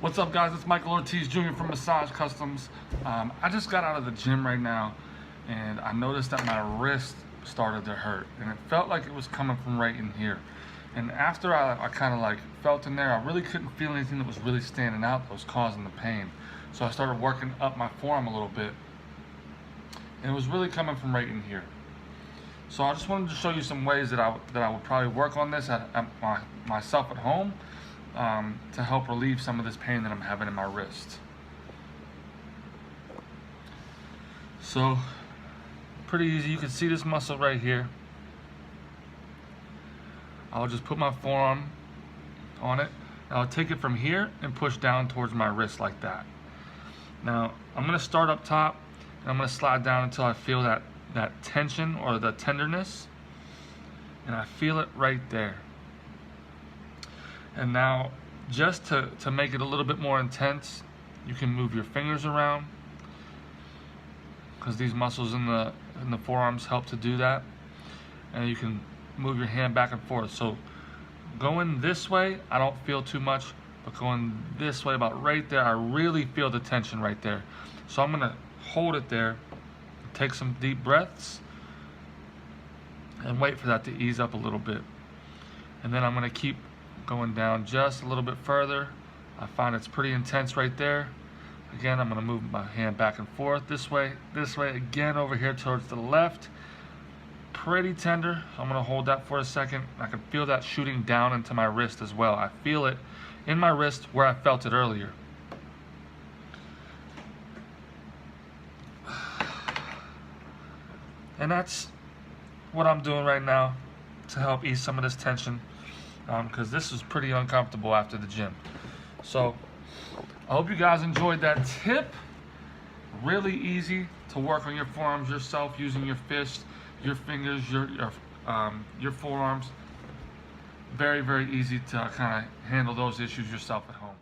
What's up, guys? It's Michael Ortiz Jr. from Massage Customs. I just got out of the gym right now and I noticed that my wrist started to hurt and it felt like it was coming from right in here. And after I kind of like felt in there, I really couldn't feel anything that was really standing out that was causing the pain. So I started working up my forearm a little bit and it was really coming from right in here. So I just wanted to show you some ways that I would probably work on this myself at home to help relieve some of this pain that I'm having in my wrist. So pretty easy. You can see this muscle right here. I'll just put my forearm on it. I'll take it from here and push down towards my wrist like that. Now I'm going to start up top and I'm going to slide down until I feel that tension or the tenderness, and I feel it right there. And now, just to make it a little bit more intense, you can move your fingers around because these muscles in the forearms help to do that. And you can move your hand back and forth. So going this way, I don't feel too much, but going this way, about right there, I really feel the tension right there. So I'm gonna hold it there, take some deep breaths, and wait for that to ease up a little bit. And then I'm gonna keep going down just a little bit further. I find it's pretty intense right there. Again, I'm gonna move my hand back and forth this way, again over here towards the left. Pretty tender. I'm gonna hold that for a second. I can feel that shooting down into my wrist as well. I feel it in my wrist where I felt it earlier. And that's what I'm doing right now to help ease some of this tension, because this is pretty uncomfortable after the gym. So I hope you guys enjoyed that tip. Really easy to work on your forearms yourself using your fists, your fingers, your forearms. Very, very easy to kind of handle those issues yourself at home.